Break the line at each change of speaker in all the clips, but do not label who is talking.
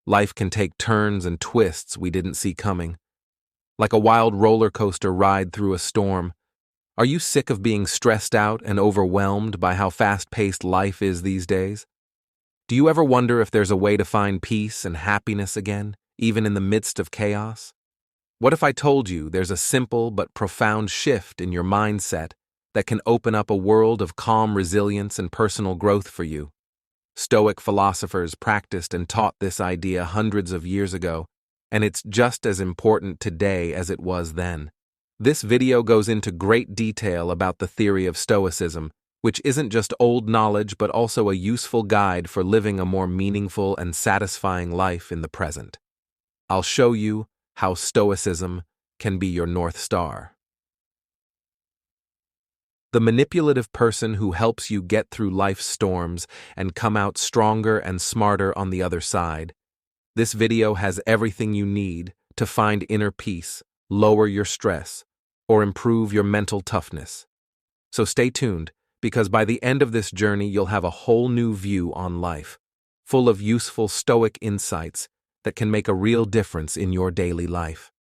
life can take turns and twists we didn't see coming. Like a wild roller coaster ride through a storm. Are you sick of being stressed out and overwhelmed by how fast-paced life is these days? Do you ever wonder if there's a way to find peace and happiness again, even in the midst of chaos? What if I told you there's a simple but profound shift in your mindset that can open up a world of calm resilience and personal growth for you? Stoic philosophers practiced and taught this idea hundreds of years ago, and it's just as important today as it was then. This video goes into great detail about the theory of Stoicism, which isn't just old knowledge but also a useful guide for living a more meaningful and satisfying life in the present. I'll show you how Stoicism can be your North Star. The manipulative person who helps you get through life's storms and come out stronger and smarter on the other side. This video has everything you need to find inner peace, lower your stress, or improve your mental toughness. So stay tuned, because by the end of this journey you'll have a whole new view on life, full of useful Stoic insights that can make a real difference in your daily life.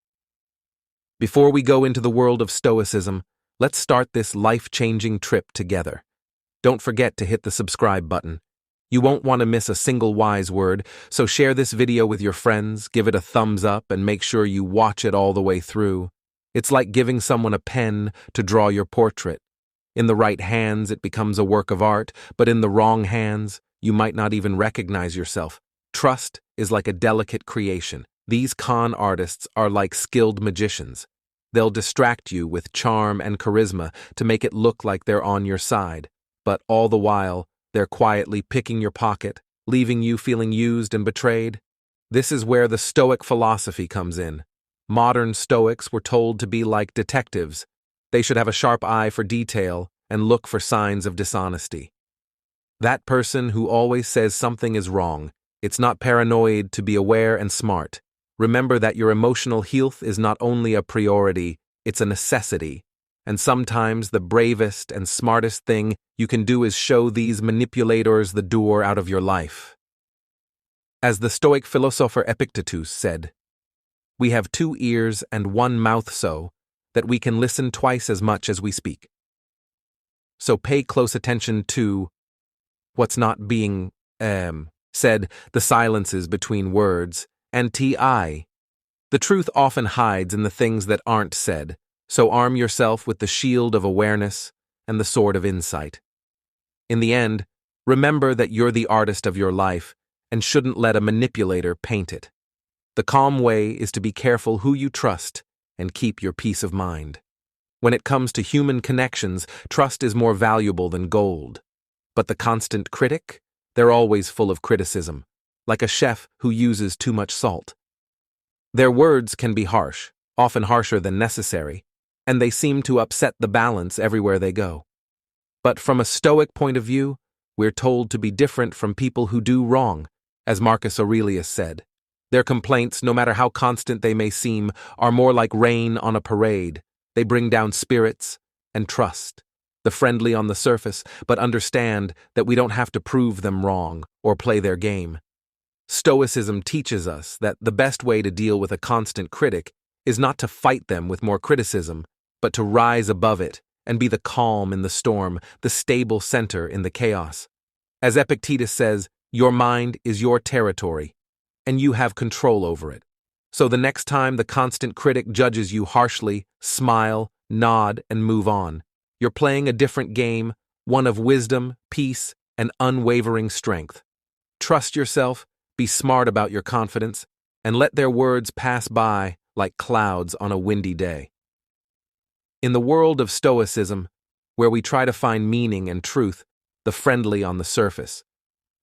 Before we go into the world of Stoicism, let's start this life-changing trip together. Don't forget to hit the subscribe button. You won't want to miss a single wise word, so share this video with your friends, give it a thumbs up, and make sure you watch it all the way through. It's like giving someone a pen to draw your portrait. In the right hands, it becomes a work of art, but in the wrong hands, you might not even recognize yourself. Trust is like a delicate creation. These con artists are like skilled magicians. They'll distract you with charm and charisma to make it look like they're on your side, but all the while, they're quietly picking your pocket, leaving you feeling used and betrayed. This is where the Stoic philosophy comes in. Modern Stoics were told to be like detectives. They should have a sharp eye for detail and look for signs of dishonesty. That person who always says something is wrong. It's not paranoid to be aware and smart. Remember that your emotional health is not only a priority, it's a necessity. And sometimes the bravest and smartest thing you can do is show these manipulators the door out of your life. As the Stoic philosopher Epictetus said, "We have 2 ears and 1 mouth so that we can listen twice as much as we speak." So pay close attention to what's not being said, the silences between words, and ti. The truth often hides in the things that aren't said, so arm yourself with the shield of awareness and the sword of insight. In the end, remember that you're the artist of your life and shouldn't let a manipulator paint it. The calm way is to be careful who you trust and keep your peace of mind. When it comes to human connections, trust is more valuable than gold. But the constant critic? They're always full of criticism, like a chef who uses too much salt. Their words can be harsh, often harsher than necessary, and they seem to upset the balance everywhere they go. But from a Stoic point of view, we're told to be different from people who do wrong, as Marcus Aurelius said. Their complaints, no matter how constant they may seem, are more like rain on a parade. They bring down spirits and trust. The friendly on the surface, but understand that we don't have to prove them wrong or play their game. Stoicism teaches us that the best way to deal with a constant critic is not to fight them with more criticism, but to rise above it and be the calm in the storm, the stable center in the chaos. As Epictetus says, your mind is your territory, and you have control over it. So the next time the constant critic judges you harshly, smile, nod, and move on. You're playing a different game, one of wisdom, peace, and unwavering strength. Trust yourself, be smart about your confidence, and let their words pass by like clouds on a windy day. In the world of Stoicism, where we try to find meaning and truth, the friendly on the surface,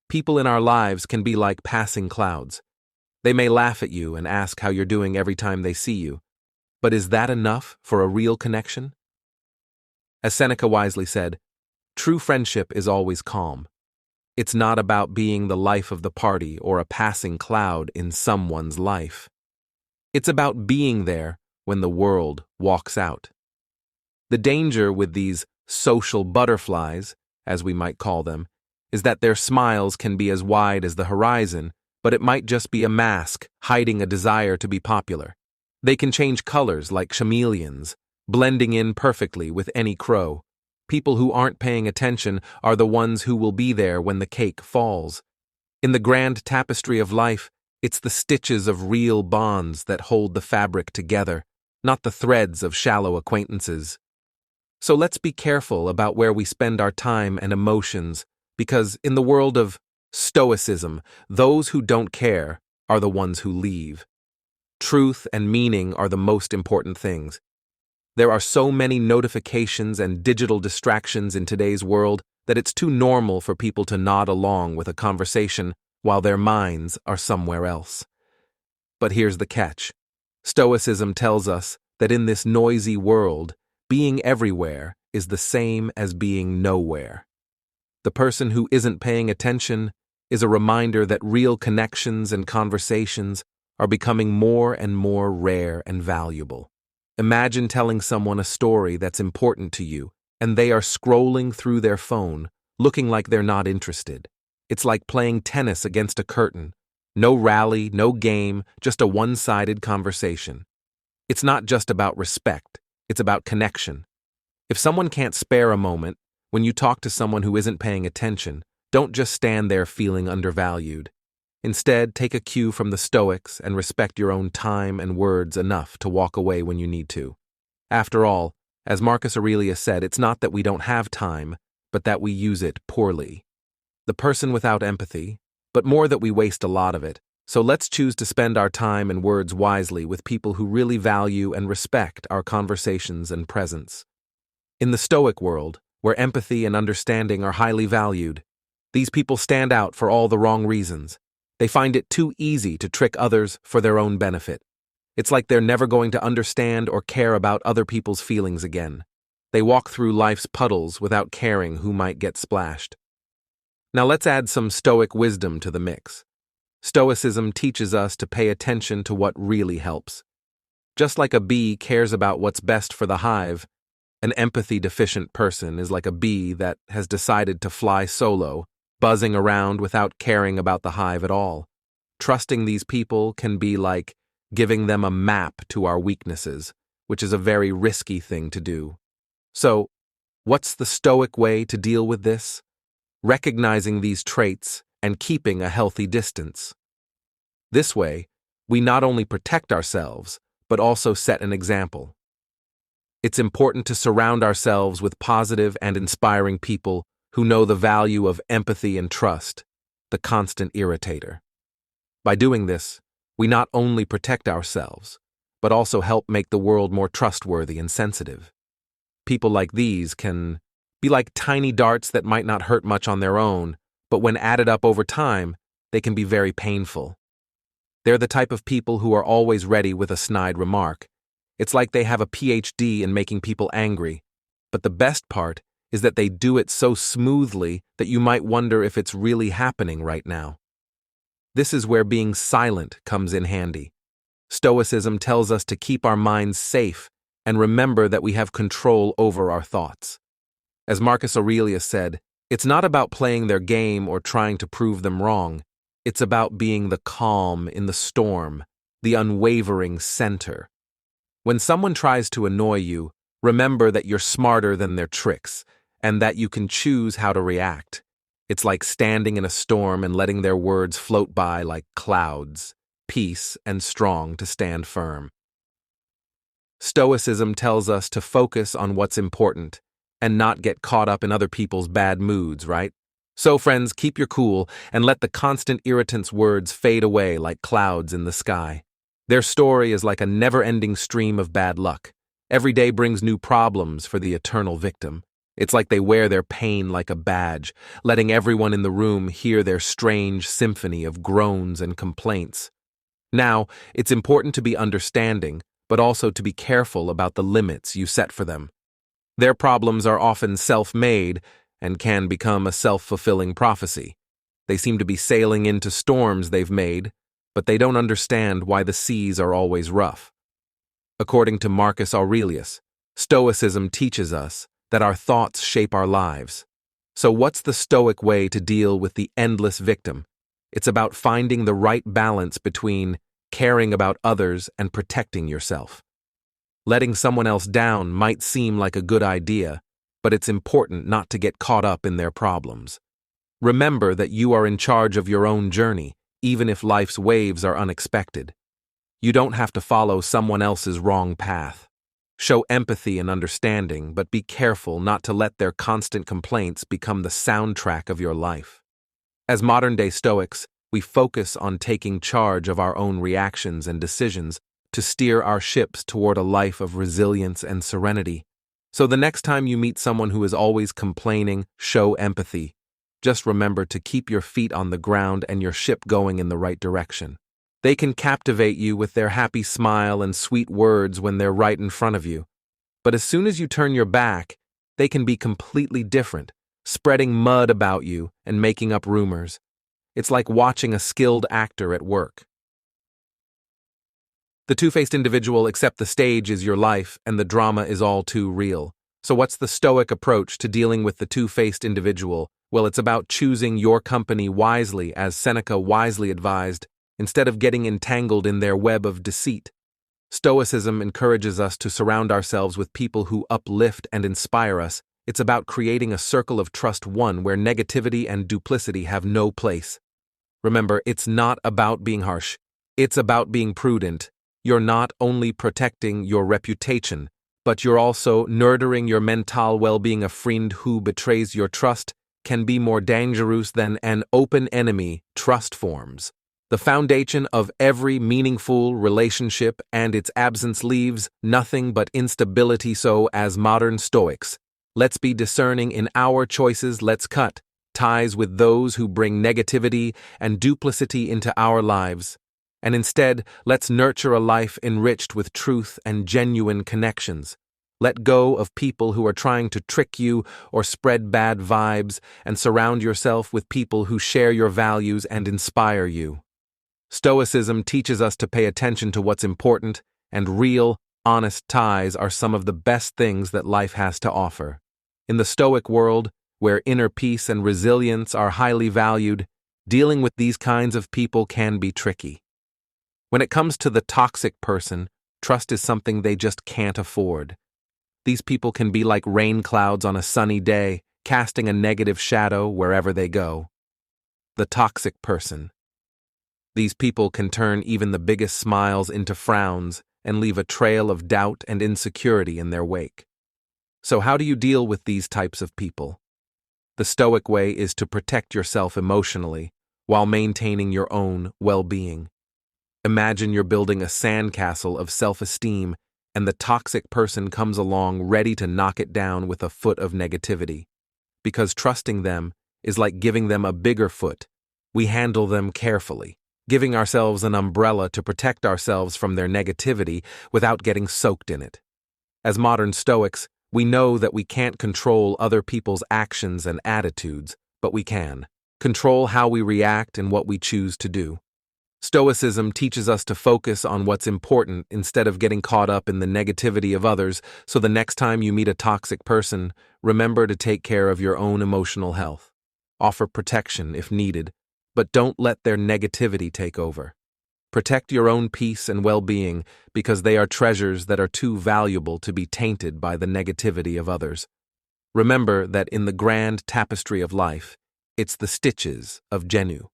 people in our lives can be like passing clouds. They may laugh at you and ask how you're doing every time they see you. But is that enough for a real connection? As Seneca wisely said, true friendship is always calm. It's not about being the life of the party or a passing cloud in someone's life. It's about being there when the world walks out. The danger with these social butterflies, as we might call them, is that their smiles can be as wide as the horizon, but it might just be a mask hiding a desire to be popular. They can change colors like chameleons, blending in perfectly with any crow. People who aren't paying attention are the ones who will be there when the cake falls. In the grand tapestry of life, it's the stitches of real bonds that hold the fabric together, not the threads of shallow acquaintances. So let's be careful about where we spend our time and emotions, because in the world of Stoicism, those who don't care are the ones who leave. Truth and meaning are the most important things. There are so many notifications and digital distractions in today's world that it's too normal for people to nod along with a conversation while their minds are somewhere else. But here's the catch. Stoicism tells us that in this noisy world, being everywhere is the same as being nowhere. The person who isn't paying attention is a reminder that real connections and conversations are becoming more and more rare and valuable. Imagine telling someone a story that's important to you, and they are scrolling through their phone, looking like they're not interested. It's like playing tennis against a curtain. No rally, no game, just a one-sided conversation. It's not just about respect, it's about connection. If someone can't spare a moment, when you talk to someone who isn't paying attention, don't just stand there feeling undervalued. Instead, take a cue from the Stoics and respect your own time and words enough to walk away when you need to. After all, as Marcus Aurelius said, it's not that we don't have time, but that we use it poorly. The person without empathy, but more that we waste a lot of it. So let's choose to spend our time and words wisely with people who really value and respect our conversations and presence. In the Stoic world, where empathy and understanding are highly valued, these people stand out for all the wrong reasons. They find it too easy to trick others for their own benefit. It's like they're never going to understand or care about other people's feelings again. They walk through life's puddles without caring who might get splashed. Now let's add some Stoic wisdom to the mix. Stoicism teaches us to pay attention to what really helps. Just like a bee cares about what's best for the hive, an empathy-deficient person is like a bee that has decided to fly solo, buzzing around without caring about the hive at all. Trusting these people can be like giving them a map to our weaknesses, which is a very risky thing to do. So, what's the Stoic way to deal with this? Recognizing these traits and keeping a healthy distance. This way, we not only protect ourselves, but also set an example. It's important to surround ourselves with positive and inspiring people who know the value of empathy and trust, the constant irritator. By doing this, we not only protect ourselves, but also help make the world more trustworthy and sensitive. People like these can be like tiny darts that might not hurt much on their own, but when added up over time, they can be very painful. They're the type of people who are always ready with a snide remark. It's like they have a PhD in making people angry, but the best part is that they do it so smoothly that you might wonder if it's really happening right now. This is where being silent comes in handy. Stoicism tells us to keep our minds safe and remember that we have control over our thoughts. As Marcus Aurelius said, it's not about playing their game or trying to prove them wrong. It's about being the calm in the storm, the unwavering center. When someone tries to annoy you, remember that you're smarter than their tricks, and that you can choose how to react. It's like standing in a storm and letting their words float by like clouds, peace and strong to stand firm. Stoicism tells us to focus on what's important and not get caught up in other people's bad moods, right? So, friends, keep your cool and let the constant irritants' words fade away like clouds in the sky. Their story is like a never-ending stream of bad luck. Every day brings new problems for the eternal victim. It's like they wear their pain like a badge, letting everyone in the room hear their strange symphony of groans and complaints. Now, it's important to be understanding, but also to be careful about the limits you set for them. Their problems are often self-made and can become a self-fulfilling prophecy. They seem to be sailing into storms they've made, but they don't understand why the seas are always rough. According to Marcus Aurelius, Stoicism teaches us that our thoughts shape our lives. So what's the Stoic way to deal with the endless victim? It's about finding the right balance between caring about others and protecting yourself. Letting someone else down might seem like a good idea, but it's important not to get caught up in their problems. Remember that you are in charge of your own journey, even if life's waves are unexpected. You don't have to follow someone else's wrong path. Show empathy and understanding, but be careful not to let their constant complaints become the soundtrack of your life. As modern-day Stoics, we focus on taking charge of our own reactions and decisions to steer our ships toward a life of resilience and serenity. So the next time you meet someone who is always complaining, show empathy. Just remember to keep your feet on the ground and your ship going in the right direction. They can captivate you with their happy smile and sweet words when they're right in front of you. But as soon as you turn your back, they can be completely different, spreading mud about you and making up rumors. It's like watching a skilled actor at work. The two-faced individual, except the stage is your life and the drama is all too real. So what's the Stoic approach to dealing with the two-faced individual? Well, it's about choosing your company wisely, as Seneca wisely advised, instead of getting entangled in their web of deceit. Stoicism encourages us to surround ourselves with people who uplift and inspire us. It's about creating a circle of trust, one where negativity and duplicity have no place. Remember, it's not about being harsh. It's about being prudent. You're not only protecting your reputation, but you're also nurturing your mental well-being. A friend who betrays your trust can be more dangerous than an open enemy. Trust forms the foundation of every meaningful relationship, and its absence leaves nothing but instability. So, as modern Stoics, let's be discerning in our choices. Let's cut ties with those who bring negativity and duplicity into our lives. And instead, let's nurture a life enriched with truth and genuine connections. Let go of people who are trying to trick you or spread bad vibes, and surround yourself with people who share your values and inspire you. Stoicism teaches us to pay attention to what's important, and real, honest ties are some of the best things that life has to offer. In the Stoic world, where inner peace and resilience are highly valued, dealing with these kinds of people can be tricky. When it comes to the toxic person, trust is something they just can't afford. These people can be like rain clouds on a sunny day, casting a negative shadow wherever they go. The toxic person. These people can turn even the biggest smiles into frowns and leave a trail of doubt and insecurity in their wake. So how do you deal with these types of people? The Stoic way is to protect yourself emotionally while maintaining your own well-being. Imagine you're building a sandcastle of self-esteem, and the toxic person comes along ready to knock it down with a foot of negativity. Because trusting them is like giving them a bigger foot. We handle them carefully, giving ourselves an umbrella to protect ourselves from their negativity without getting soaked in it. As modern Stoics, we know that we can't control other people's actions and attitudes, but we can control how we react and what we choose to do. Stoicism teaches us to focus on what's important instead of getting caught up in the negativity of others, so the next time you meet a toxic person, remember to take care of your own emotional health. Offer protection if needed, but don't let their negativity take over. Protect your own peace and well-being, because they are treasures that are too valuable to be tainted by the negativity of others. Remember that in the grand tapestry of life, it's the stitches of Genu.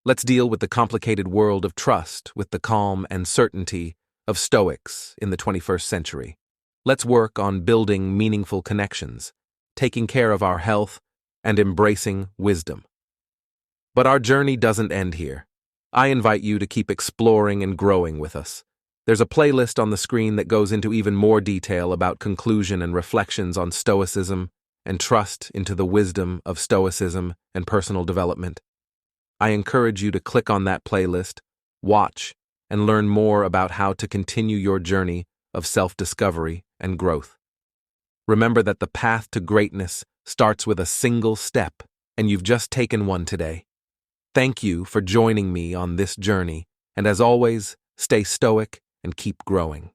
Let's deal with the complicated world of trust with the calm and certainty of Stoics in the 21st century. Let's work on building meaningful connections, taking care of our health, and embracing wisdom. But our journey doesn't end here. I invite you to keep exploring and growing with us. There's a playlist on the screen that goes into even more detail about conclusion and reflections on Stoicism and trust into the wisdom of Stoicism and personal development. I encourage you to click on that playlist, watch, and learn more about how to continue your journey of self-discovery and growth. Remember that the path to greatness starts with a single step, and you've just taken one today. Thank you for joining me on this journey, and as always, stay stoic and keep growing.